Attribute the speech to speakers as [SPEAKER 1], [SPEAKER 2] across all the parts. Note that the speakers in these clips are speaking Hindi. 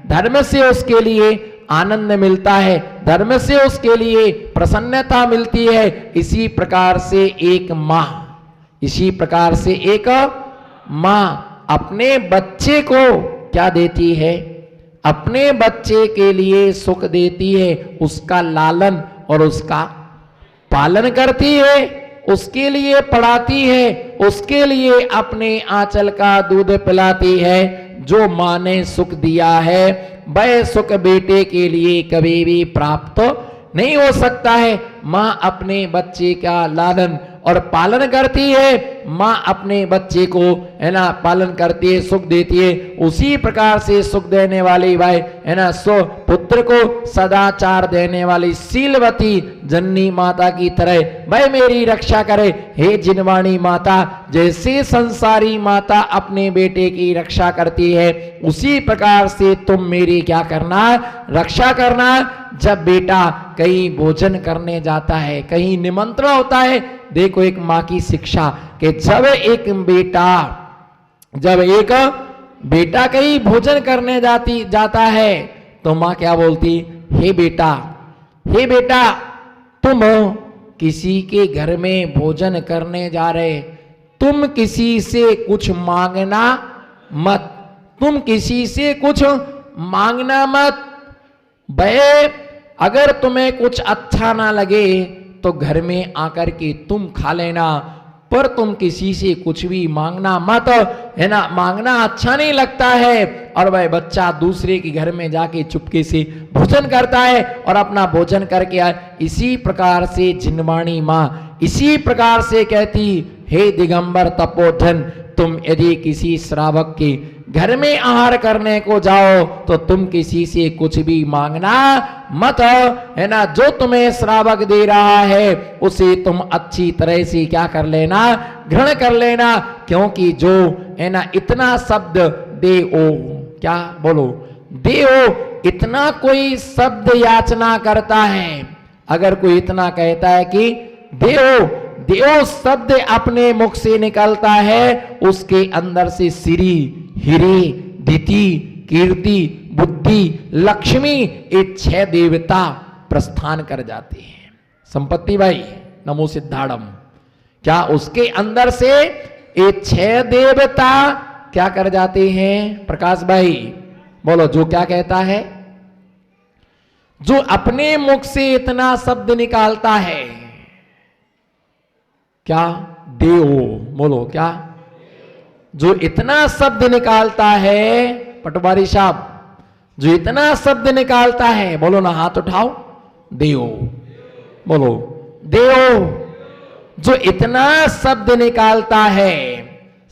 [SPEAKER 1] धर्म से उसके लिए आनंद मिलता है, धर्म से उसके लिए प्रसन्नता मिलती है। इसी प्रकार से एक मां, इसी प्रकार से एक मां अपने बच्चे को क्या देती है? अपने बच्चे के लिए सुख देती है, उसका लालन और उसका पालन करती है, उसके लिए पढ़ाती है, उसके लिए अपने आंचल का दूध पिलाती है। जो मां ने सुख दिया है वह सुख बेटे के लिए कभी भी प्राप्त नहीं हो सकता है। मां अपने बच्चे का लालन और पालन करती है, मां अपने बच्चे को है ना पालन करती है, सुख देती है। उसी प्रकार से सुख देने वाली भाई है ना सो पुत्र को सदाचार देने वाली शीलवती जननी माता की तरह वह मेरी रक्षा करे। हे जिनवाणी माता, जैसे संसारी माता अपने बेटे की रक्षा करती है, उसी प्रकार से तुम मेरी क्या करना? रक्षा करना। जब बेटा कहीं भोजन करने जाता है, कहीं निमंत्रण होता है, देखो एक मां की शिक्षा कि जब एक बेटा कहीं भोजन करने जाता है तो मां क्या बोलती? हे बेटा तुम किसी के घर में भोजन करने जा रहे, तुम किसी से कुछ मांगना मत, तुम किसी से कुछ मांगना मत। भाई अगर तुम्हें कुछ अच्छा ना लगे तो घर में आकर के तुम खा लेना, पर तुम किसी से कुछ भी मांगना मत, है ना। मांगना अच्छा नहीं लगता है। और वह बच्चा दूसरे के घर में जाके चुपके से भोजन करता है और अपना भोजन करके आए। इसी प्रकार से जिनवाणी मां इसी प्रकार से कहती, हे दिगंबर तपोधन, तुम यदि किसी श्रावक के घर में आहार करने को जाओ तो तुम किसी से कुछ भी मांगना मत, है ना। जो तुम्हें श्रावक दे रहा है उसे तुम अच्छी तरह से क्या कर लेना? ग्रहण कर लेना। क्योंकि जो है ना इतना शब्द दे ओ, क्या बोलो? दे ओ, इतना कोई शब्द याचना करता है, अगर कोई इतना कहता है कि देओ शब्द अपने मुख से निकलता है, उसके अंदर से सिरी, हिरी, दिति, कीर्ति, बुद्धि, लक्ष्मी, ये 6 देवता प्रस्थान कर जाते हैं। संपत्ति भाई नमो सिद्धाड़म, क्या उसके अंदर से ये 6 देवता क्या कर जाते हैं? प्रकाश भाई बोलो, जो क्या कहता है? जो अपने मुख से इतना शब्द निकालता है, क्या? देव, बोलो क्या? जो इतना शब्द निकालता है, पटवारी साहब, जो इतना शब्द निकालता है, बोलो ना, हाथ उठाओ। देव, बोलो देव। जो इतना शब्द निकालता है,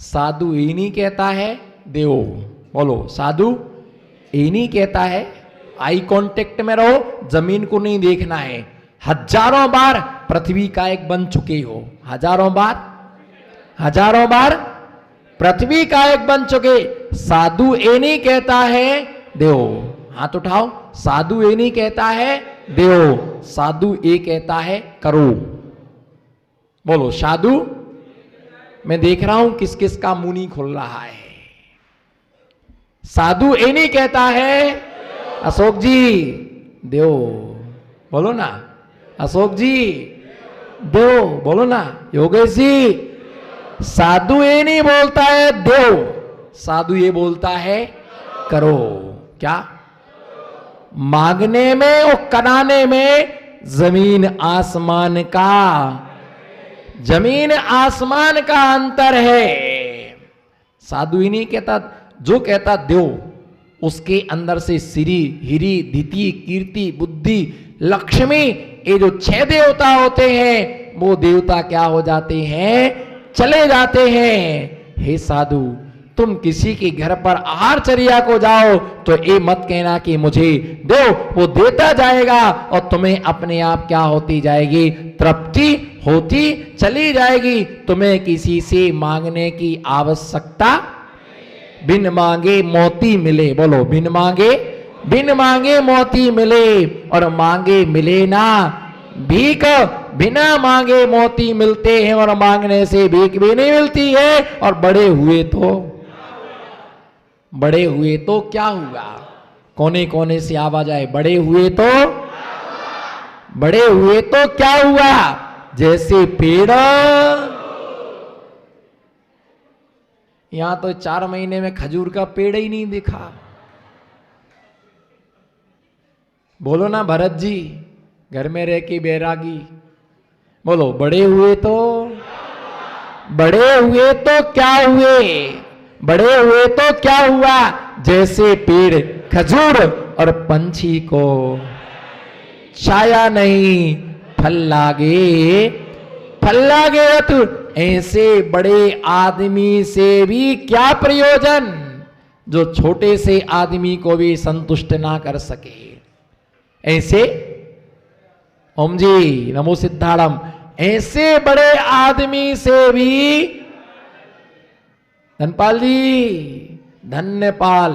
[SPEAKER 1] साधु ये नहीं कहता है देव, बोलो साधु ये नहीं कहता है। आई कांटेक्ट में रहो, जमीन को नहीं देखना है। हजारों बार पृथ्वी का एक बन चुके हो, हजारों बार पृथ्वी का एक बन चुके। साधु ये नहीं कहता है देव, हाथ उठाओ। साधु ये नहीं कहता है देव, साधु ये कहता है करो। बोलो साधु। मैं देख रहा हूं किस किस का मुंह नहीं खुल रहा है। साधु ये नहीं कहता है अशोक जी देव, बोलो ना। अशोक जी देव, बोलो ना। योगेश जी, साधु ये नहीं बोलता है देव, साधु ये बोलता है करो। क्या? मांगने में और कराने में जमीन आसमान का अंतर है। साधु ही नहीं कहता, जो कहता देव, उसके अंदर से सिरी, हिरी, दिति, कीर्ति, बुद्धि, लक्ष्मी, ये जो 6 देवता होते हैं, वो देवता क्या हो जाते हैं? चले जाते हैं। हे साधु, तुम किसी के घर पर आहारचर्या को जाओ तो ये मत कहना कि मुझे दो, वो देता जाएगा और तुम्हें अपने आप क्या होती जाएगी? तृप्ति होती चली जाएगी। तुम्हें किसी से मांगने की आवश्यकता, बिन मांगे मोती मिले। बोलो बिन मांगे मोती मिले, और मांगे मिले ना, भीख बिना मांगे मोती मिलते हैं और मांगने से भीख भी नहीं मिलती है। और बड़े हुए तो क्या हुआ? कोने कोने से आवाज आए, बड़े हुए तो क्या हुआ? जैसे पेड़। यहां तो 4 महीने में खजूर का पेड़ ही नहीं दिखा। बोलो ना भरत जी, घर में रह के बैरागी, बोलो बड़े हुए तो क्या हुए? बड़े हुए तो क्या हुआ? जैसे पेड़ खजूर और पंछी को छाया नहीं, फल लागे तो ऐसे बड़े आदमी से भी क्या प्रयोजन जो छोटे से आदमी को भी संतुष्ट ना कर सके। ऐसे ओम जी नमो सिद्धाड़म, ऐसे बड़े आदमी से भी, धनपाल जी धन्यपाल,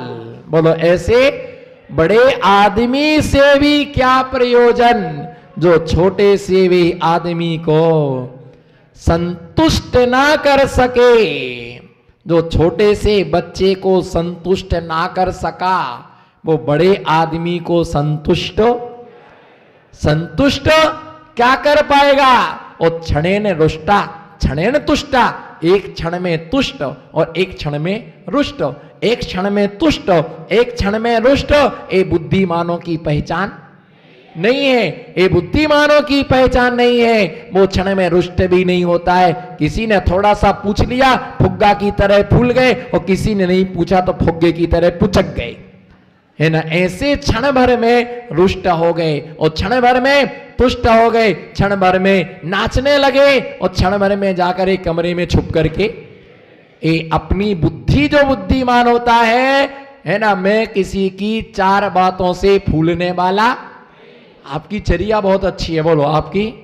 [SPEAKER 1] बोलो ऐसे बड़े आदमी से भी क्या प्रयोजन जो छोटे से भी आदमी को संतुष्ट ना कर सके। जो छोटे से बच्चे को संतुष्ट ना कर सका, वो बड़े आदमी को संतुष्ट क्या कर पाएगा? और क्षणेन रुष्टा क्षणेन तुष्टा, एक क्षण में तुष्ट और एक क्षण में रुष्ट, एक क्षण में तुष्ट एक क्षण में रुष्ट। ये बुद्धिमानों की पहचान नहीं है, ये बुद्धिमानों की पहचान नहीं है। वो क्षण में रुष्ट भी नहीं होता है। किसी ने थोड़ा सा पूछ लिया, फुग्गा की तरह फूल गए, और किसी ने नहीं पूछा तो फुग्गे की तरह पुचक गए, है ना। ऐसे क्षण भर में रुष्ट हो गए और क्षण भर में तुष्ट हो गए, क्षण भर में नाचने लगे और क्षण भर में जाकर एक कमरे में छुप करके ये अपनी बुद्धि, जो बुद्धिमान होता है ना। मैं किसी की 4 बातों से फूलने वाला। आपकी चर्या बहुत अच्छी है, बोलो आपकी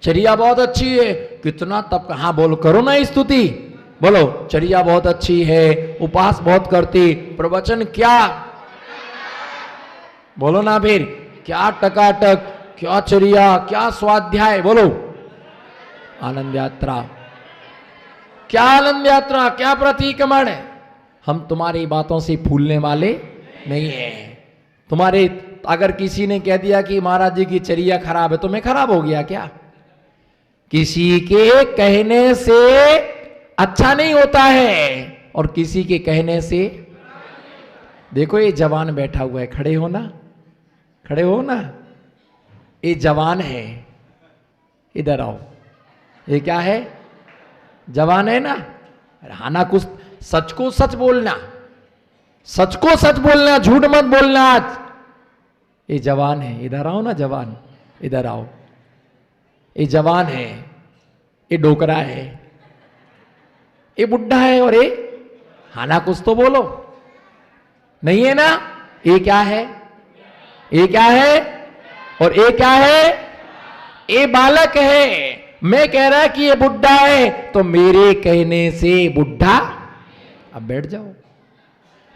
[SPEAKER 1] चर्या बहुत अच्छी है। कितना तब कहां बोलो, करो ना स्तुति, बोलो चर्या बहुत अच्छी है, उपास बहुत करती, प्रवचन क्या, बोलो ना फिर, क्या टकाटक, क्या चर्या, क्या स्वाध्याय, बोलो आनंद यात्रा, क्या आनंद यात्रा, क्या प्रतिक्रमण। हम तुम्हारी बातों से फूलने वाले नहीं है। तुम्हारे अगर किसी ने कह दिया कि महाराज जी की चर्या खराब है, तो मैं खराब हो गया क्या? किसी के कहने से अच्छा नहीं होता है और किसी के कहने से। देखो ये जवान बैठा हुआ है, खड़े हो ना, खड़े हो ना। ये जवान है, इधर आओ। ये क्या है? जवान है ना। हाना कुछ सच को सच बोलना, सच को सच बोलना, झूठ मत बोलना। आज ये जवान है, इधर आओ ना जवान, इधर आओ। ये जवान है, ये डोकरा है, ये बुढ़ा है, और ये हाना कुछ तो बोलो, नहीं है ना। ये क्या है? ये क्या है? और ये क्या है? ये बालक है। मैं कह रहा कि ये बुढ़ा है, तो मेरे कहने से बुढ़ा, अब बैठ जाओ,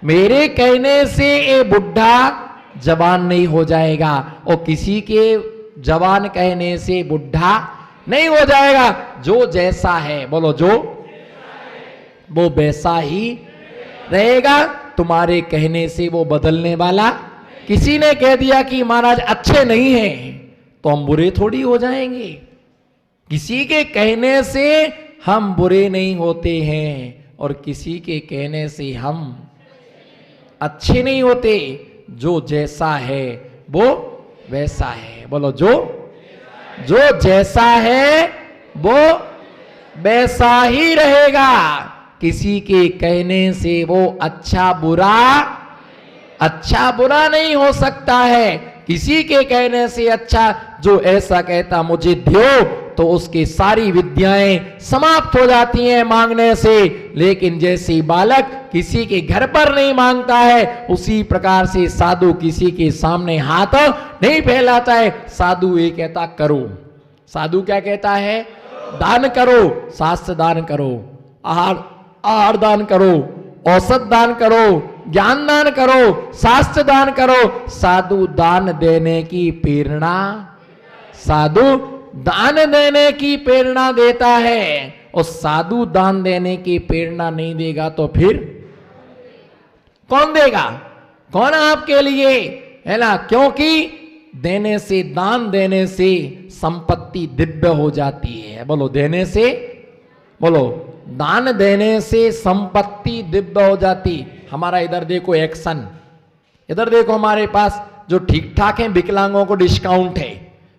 [SPEAKER 1] मेरे कहने से ये बुढ़ा जवान नहीं हो जाएगा, और किसी के जवान कहने से बुढ़ा नहीं हो जाएगा। जो जैसा है, बोलो जो, वो वैसा ही रहेगा। तुम्हारे कहने से वो बदलने वाला। किसी ने कह दिया कि महाराज अच्छे नहीं हैं, तो हम बुरे थोड़ी हो जाएंगे। किसी के कहने से हम बुरे नहीं होते हैं, और किसी के कहने से हम अच्छे नहीं होते। जो जैसा है वो वैसा है, बोलो जो जैसा है वो वैसा ही रहेगा। किसी के कहने से वो अच्छा बुरा नहीं हो सकता है। किसी के कहने से अच्छा, जो ऐसा कहता मुझे दो, तो उसकी सारी विद्याएं समाप्त हो जाती हैं मांगने से। लेकिन जैसे बालक किसी के घर पर नहीं मांगता है, उसी प्रकार से साधु किसी के सामने हाथ नहीं फैलाता है। साधु ये कहता करो। साधु क्या कहता है? दान करो, शास्त्र दान करो, आहार दान करो, औषध दान करो, ज्ञान दान करो, शास्त्र दान करो। साधु दान देने की प्रेरणा साधु दान देने की प्रेरणा देता है, और साधु दान देने की प्रेरणा नहीं देगा तो फिर कौन देगा? कौन आपके लिए, है ना? क्योंकि देने से, दान देने से संपत्ति दिव्य हो जाती है। बोलो, देने से, बोलो, दान देने से संपत्ति दिव्य हो जाती। हमारा इधर देखो एक्शन, इधर देखो, हमारे पास जो ठीक ठाक है विकलांगों को डिस्काउंट है,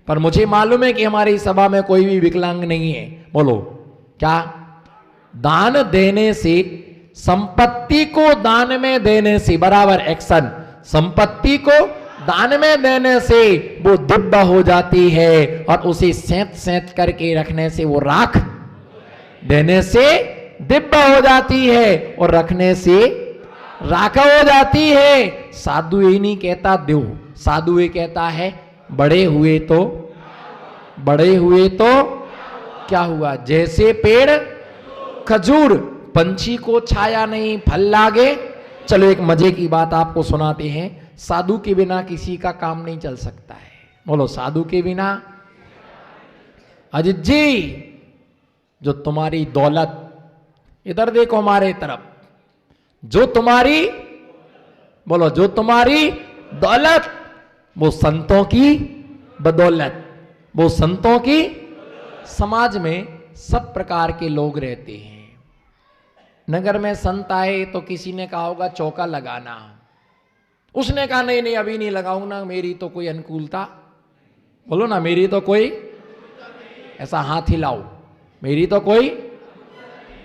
[SPEAKER 1] पर मुझे मालूम है कि हमारी सभा में कोई भी विकलांग नहीं है। बोलो क्या? दान देने से, संपत्ति को दान में देने से, बराबर एक्शन, संपत्ति को दान में देने से वो दिव्य हो जाती है, और उसे सेंत सेंत करके रखने से वो राख, देने से दिव्य हो जाती है और रखने से राख हो जाती है। साधु ये नहीं कहता दो, साधु ये कहता है बड़े हुए तो, बड़े हुए तो क्या हुआ? जैसे पेड़ खजूर, पंछी को छाया नहीं फल लागे। चलो एक मजे की बात आपको सुनाते हैं। साधु के बिना किसी का काम नहीं चल सकता है। बोलो, साधु के बिना। अजित जी, जो तुम्हारी दौलत, इधर देखो हमारे तरफ, जो तुम्हारी, बोलो, जो तुम्हारी दौलत, वो संतों की बदौलत, वो संतों की। समाज में सब प्रकार के लोग रहते हैं। नगर में संत आए तो किसी ने कहा होगा चौका लगाना, उसने कहा नहीं नहीं अभी नहीं लगाऊंगा, मेरी तो कोई अनुकूलता, बोलो ना, मेरी तो कोई, ऐसा हाथ हिलाओ, मेरी तो कोई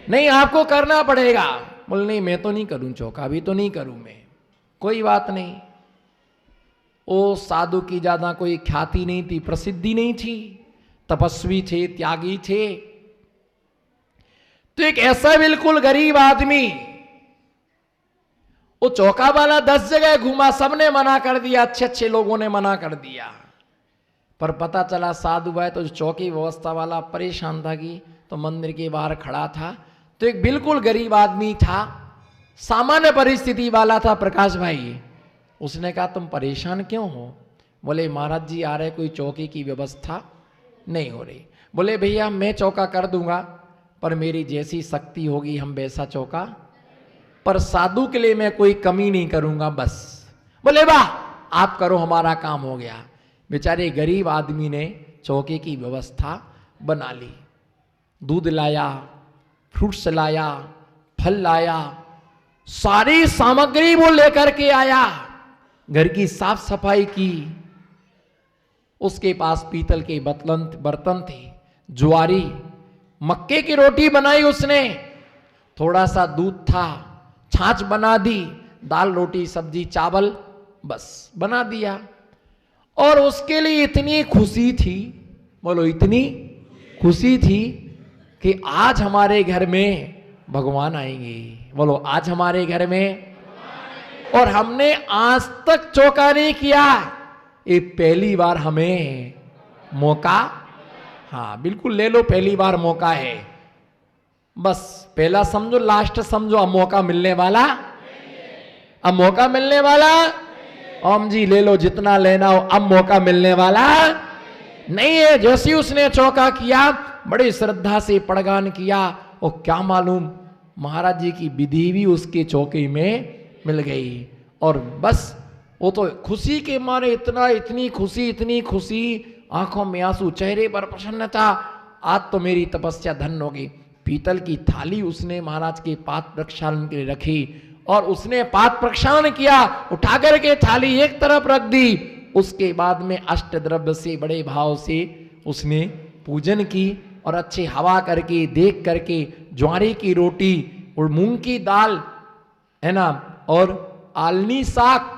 [SPEAKER 1] नहीं, आपको करना पड़ेगा। बोले नहीं मैं तो नहीं करूं चौका, अभी तो नहीं करूं मैं। कोई बात नहीं। ओ साधु की ज्यादा कोई ख्याति नहीं थी, प्रसिद्धि नहीं थी, तपस्वी थे, त्यागी थे। तो एक ऐसा बिल्कुल गरीब आदमी, वो चौका वाला 10 जगह घूमा, सबने मना कर दिया, अच्छे अच्छे लोगों ने मना कर दिया, पर पता चला साधु भाई तो जो चौकी व्यवस्था वाला परेशान था कि तो मंदिर के बाहर खड़ा था। तो एक बिल्कुल गरीब आदमी था, सामान्य परिस्थिति वाला था, प्रकाश भाई। उसने कहा तुम परेशान क्यों हो? बोले महाराज जी आ रहे, कोई चौकी की व्यवस्था नहीं हो रही। बोले भैया मैं चौका कर दूंगा, पर मेरी जैसी शक्ति होगी हम वैसा चौका, पर साधु के लिए मैं कोई कमी नहीं करूंगा बस। बोले वाह, आप करो, हमारा काम हो गया। बेचारे गरीब आदमी ने चौके की व्यवस्था बना ली। दूध लाया, फ्रूट्स लाया, फल लाया, सारी सामग्री वो लेकर के आया, घर की साफ सफाई की। उसके पास पीतल के बर्तन थे, ज्वारी, मक्के की रोटी बनाई उसने, थोड़ा सा दूध था, छाछ बना दी, दाल रोटी सब्जी चावल बस बना दिया। और उसके लिए इतनी खुशी थी, बोलो इतनी खुशी थी कि आज हमारे घर में भगवान आएंगे। बोलो आज हमारे घर में, और हमने आज तक चौका नहीं किया, ये पहली बार हमें मौका, हाँ बिल्कुल ले लो, पहली बार मौका है। बस पहला समझो, लास्ट समझो, अब मौका मिलने वाला, अब मौका मिलने वाला, ओम जी ले लो जितना लेना हो, अब मौका मिलने वाला नहीं है। जैसे उसने चौका किया, बड़ी श्रद्धा से पड़गान किया, और क्या मालूम महाराज जी की विधि भी उसके चौके में मिल गई। और बस वो तो खुशी के मारे इतनी खुशी, आंखों में आंसू, चेहरे पर प्रसन्नता, आज तो मेरी तपस्या धन्य होगी। पीतल की थाली उसने महाराज के पाद प्रक्षालन के लिए रखी, और उसने पाद प्रक्षालन किया, उठा करके थाली एक तरफ रख दी। उसके बाद में अष्ट द्रव्य से बड़े भाव से उसने पूजन की, और अच्छे हवा करके देख करके ज्वारे की रोटी और मूंग की दाल, है ना, और आलनी साग,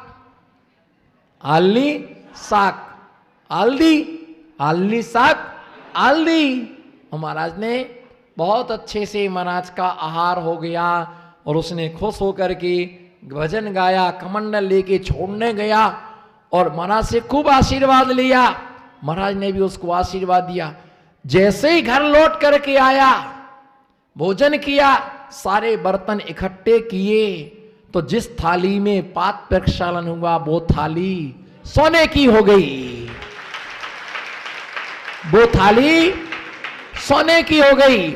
[SPEAKER 1] आलनी साग, और महाराज ने बहुत अच्छे से महाराज का आहार हो गया। और उसने खुश होकर के भजन गाया, कमंडल लेके छोड़ने गया, और महाराज से खूब आशीर्वाद लिया। महाराज ने भी उसको आशीर्वाद दिया। जैसे ही घर लौट करके आया, भोजन किया, सारे बर्तन इकट्ठे किए, तो जिस थाली में पाद प्रक्षालन हुआ वो थाली सोने की हो गई। वो थाली सोने की हो गई,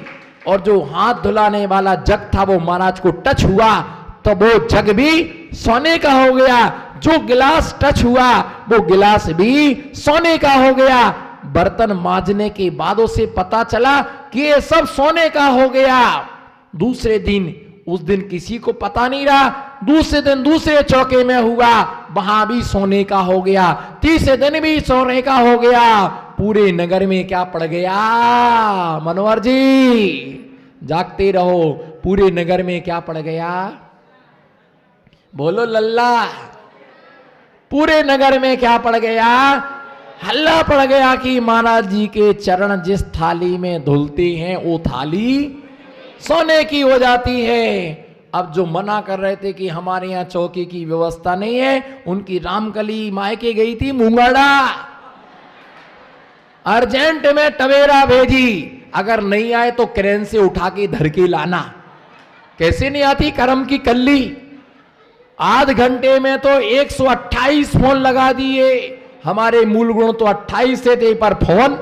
[SPEAKER 1] और जो हाथ धुलाने वाला जग था वो महाराज को टच हुआ तो वो जग भी सोने का हो गया। जो गिलास टच हुआ वो गिलास भी सोने का हो गया। बर्तन मांजने के बाद उसे पता चला कि ये सब सोने का हो गया। दूसरे दिन, उस दिन किसी को पता नहीं रहा, दूसरे दिन दूसरे चौके में हुआ, वहां भी सोने का हो गया। तीसरे दिन भी सोने का हो गया। पूरे नगर में क्या पड़ गया? मनोहर जी जागते रहो, पूरे नगर में क्या पड़ गया? बोलो लल्ला। पूरे नगर में क्या पड़ गया? हल्ला पड़ गया कि महाराज जी के चरण जिस थाली में धुलते हैं वो थाली सोने की हो जाती है। अब जो मना कर रहे थे कि हमारे यहाँ चौकी की व्यवस्था नहीं है, उनकी रामकली मायके गई थी मुंगाड़ा, अर्जेंट में टवेरा भेजी, अगर नहीं आए तो क्रेन से उठा के धर के लाना। कैसे नहीं आती करम की कल्ली? आध घंटे में तो 128 फोन लगा दिए। हमारे मूल गुण तो 28 थे, पर फोन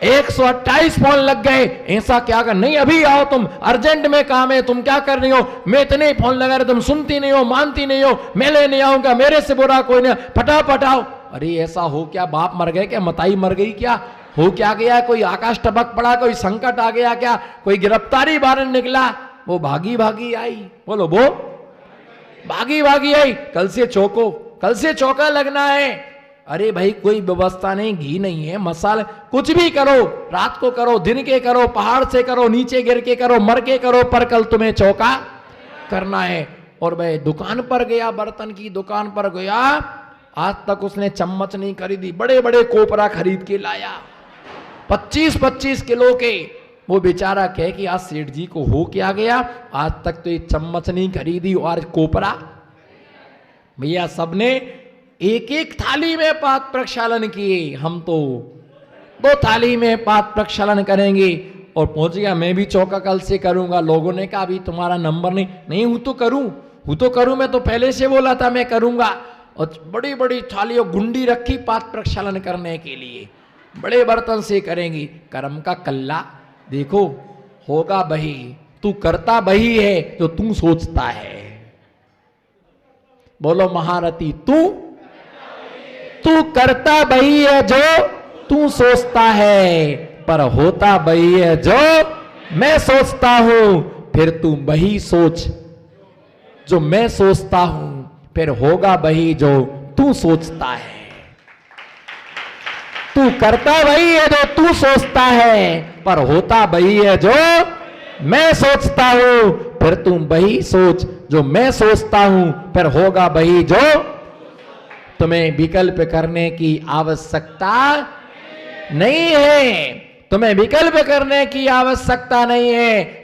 [SPEAKER 1] 128 फोन लग गए। ऐसा क्या कर, नहीं अभी आओ, तुम अर्जेंट में काम है, तुम क्या कर रही हो? मैं इतने फोन लगा रहे, तुम सुनती नहीं हो, मानती नहीं हो, मैं लेने आऊंगा, मेरे से बुरा कोई नहीं, फटाफट आओ। अरे ऐसा हो क्या? बाप मर गए क्या? मताई मर गई क्या? हो क्या गया? कोई आकाश टपक पड़ा, कोई संकट आ गया क्या? कोई गिरफ्तारी बाहर निकला? वो भागी भागी आई। बोलो वो भागी भागी आई। कल से चौको, कल से चौका लगना है। अरे भाई कोई व्यवस्था नहीं, घी नहीं है, मसाला, कुछ भी करो, रात को करो, दिन के करो, पहाड़ से करो, नीचे गिर के करो, मर के करो, पर कल तुम्हें चौका करना है। और भाई दुकान पर गया, बर्तन की दुकान पर गया, आज तक उसने चम्मच नहीं खरीदी, बड़े बड़े कोपरा खरीद के लाया 25-25 किलो के। वो बेचारा कहे कि आज सेठ जी को हो क्या गया, आज तक तो ये चम्मच नहीं खरीदी और कोपरा। भैया सबने एक एक थाली में पाद प्रक्षालन किए, हम तो 2 थाली में पाद प्रक्षालन करेंगे। और पहुंच गया, मैं भी चौका कल से करूंगा। लोगों ने कहा अभी तुम्हारा नंबर नहीं हूं तो करूं, मैं तो पहले से बोला था मैं करूंगा। और बड़ी बड़ी थालियों गुंडी रखी पाद प्रक्षालन करने के लिए, बड़े बर्तन से करेंगी। कर्म का कल्ला देखो, होगा वही, तू करता वही है जो तू सोचता है। बोलो महारथी, तू करता वही है जो तू सोचता है, पर होता वही है जो मैं सोचता हूं। फिर तू वही सोच जो मैं सोचता हूं, फिर होगा वही जो तू सोचता है। तू करता वही है जो तू सोचता है, पर होता वही है जो मैं सोचता हूं। फिर तुम वही सोच जो मैं सोचता हूं, फिर होगा वही जो। तुम्हें विकल्प करने की आवश्यकता नहीं है, तुम्हें विकल्प करने की आवश्यकता नहीं है।